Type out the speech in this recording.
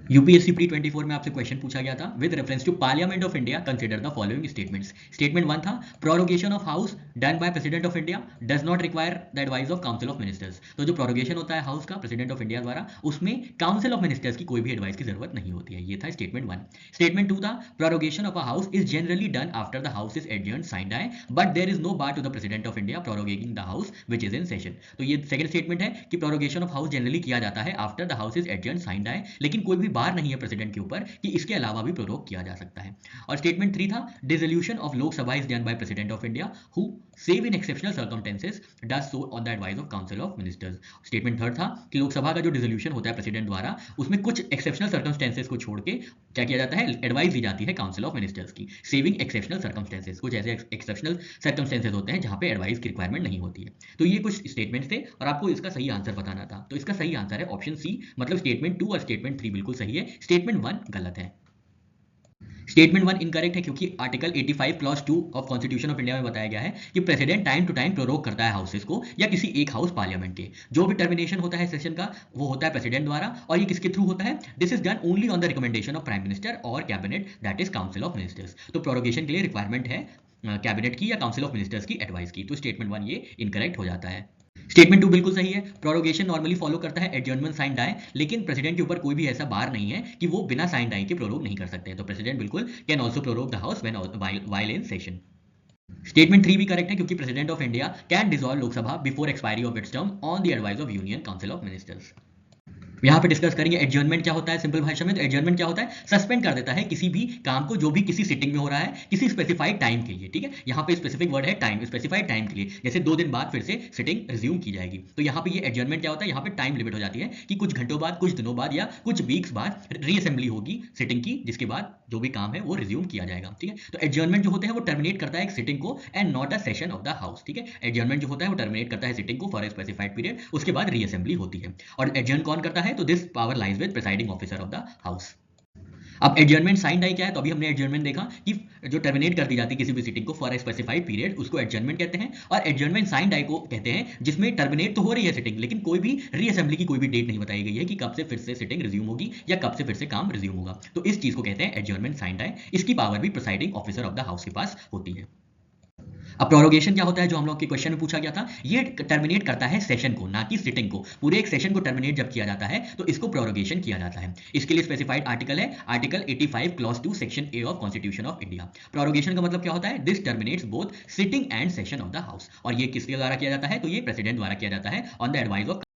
UPSC pre 24 में आपसे question पूछा गया था with reference to parliament of India consider the following statements. Statement 1 था prorogation of house done by president of India does not require the advice of council of ministers. तो जो prorogation होता है हाउस का president of India द्वारा, उसमें council of ministers की कोई भी एडवाइस की जरूरत नहीं होती है। ये था स्टेटमेंट 1। स्टेटमेंट 2 था prorogation of a house is generally done after the house is adjourned signed by but there is no bar to the president of India proroguing the house which is in session. तो ये second statement है कि prorogation of house generally किया जाता है after the house is adjourned signed bye, लेकिन कोई भी बार नहीं है प्रेसिडेंट के ऊपर कि इसके अलावा भी प्रोरोग किया जा सकता है। और स्टेटमेंट 3 था dissolution of Lok Sabha is done by president of India who save in exceptional circumstances does so on the advice of council of ministers. Statement 3 था कि लोकसभा का जो डिसोल्यूशन होता है प्रेसिडेंट द्वारा, उसमें कुछ एक्सेप्शनल सर्कमस्टेंसेस को छोड़ के क्या किया जाता है, एडवाइस दी जाती है काउंसिल ऑफ मिनिस्टर्स की, सेविंग एक्सेप्शनल सर्कमस्टेंसेस। कुछ ऐसे एक्सेप्शनल सर्कमस्टेंसेस होते हैं जहां पे एडवाइस की रिक्वायरमेंट नहीं होती है। तो ये कुछ स्टेटमेंट्स थे और आपको इसका सही आंसर बताना था। तो इसका सही आंसर है ऑप्शन सी, मतलब स्टेटमेंट 2 और स्टेटमेंट 3 बिल्कुल सही है, स्टेटमेंट 1 गलत है। स्टेटमेंट 1 इनकरेक्ट है क्योंकि article 85 clause 2 of constitution of India में बताया गया है कि president time to time prorogue करता है हाउसेस को या किसी एक हाउस पार्लियामेंट के। जो भी टर्मिनेशन होता है सेशन का वो होता है प्रेसिडेंट द्वारा, और ये किसके थ्रू होता है, this is done only on the recommendation of prime minister और cabinet that is council of ministers. तो प्रोरोगेशन के लिए रिक्वायरमेंट है कैबिनेट की या काउंसिल ऑफ मिनिस्टर्स की एडवाइस की। तो स्टेटमेंट 1 ये इनकरेक्ट हो जाता है। स्टेटमेंट 2 बिल्कुल सही है। प्रोरोगेशन नॉर्मली फॉलो करता है एडजर्नमेंट साइन डाई, लेकिन प्रेसिडेंट के ऊपर कोई भी ऐसा बार नहीं है कि वो बिना साइन डाई के प्रोरोग नहीं कर सकते हैं। तो प्रेसिडेंट बिल्कुल can also prorogue the house when while in session. Statement 3 भी करेक्ट है क्योंकि president of India can dissolve Lok Sabha before expiry of its term on the advice of union council of ministers. यहाँ पे डिस्कस करेंगे adjournment क्या होता है simple भाषा में। तो एडजर्नमेंट क्या होता है, सस्पेंड कर देता है किसी भी काम को जो भी किसी सिटिंग में हो रहा है किसी स्पेसिफाइड टाइम के लिए। ठीक है, यहाँ पे स्पेसिफिक वर्ड है टाइम, स्पेसिफाइड टाइम के लिए, जैसे 2 दिन बाद फिर से सिटिंग रिज्यूम की जाएगी। तो यहाँ पे ये एडजर्नमेंट क्या होता है, यहाँ पे टाइम लिमिट हो जाती है कि कुछ घंटों बाद, कुछ दिनों बाद या कुछ वीक्स बाद रीअसेंबली होगी सिटिंग की, जिसके बाद जो भी काम है वो रिज्यूम किया जाएगा। ठीक है, तो एडजर्नमेंट जो होते हैं वो टर्मिनेट करता है एक सिटिंग को and not a session of the house. ठीक है, एडजर्नमेंट जो होता है वो टर्मिनेट करता है सिटिंग को फॉर ए स्पेसिफाइड पीरियड, उसके बाद रीअसेंबली होती है। और एडजर्न कौन करता है, तो this power lies with presiding officer of the house. अब एडजर्नमेंट साइन डाई क्या है, तो अभी हमने एडजर्नमेंट देखा कि जो टर्मिनेट कर दी जाती है किसी भी सिटिंग को फॉर ए स्पेसिफाइड पीरियड, उसको एडजर्नमेंट कहते हैं। और एडजर्नमेंट साइन डाई को कहते हैं जिसमें टर्मिनेट तो हो रही है सिटिंग, लेकिन कोई भी रीअसेंबली की कोई भी डेट नहीं बताई गई है कि कब से फिर से सिटिंग रिज्यूम होगी या कब से फिर से काम रिज्यूम होगा। तो इस चीज को कहते हैं एडजर्नमेंट साइन डाई। इसकी पावर भी presiding officer of the house के पास होती है। अब प्रोरोगेशन क्या होता है, जो हम लोग के क्वेश्चन में पूछा गया था, ये टर्मिनेट करता है सेशन को, ना कि सिटिंग को। पूरे एक सेशन को टर्मिनेट जब किया जाता है तो इसको प्रोरोगेशन किया जाता है। इसके लिए स्पेसिफाइड आर्टिकल है article 85 clause 2 section A of constitution of India. Prorogation का मतलब क्या होता है, this terminates both sitting and session of the house. और ये किसके द्वारा किया जाता है, तो ये प्रेसिडेंट द्वारा किया जाता है ऑन द एडवाइस ऑफ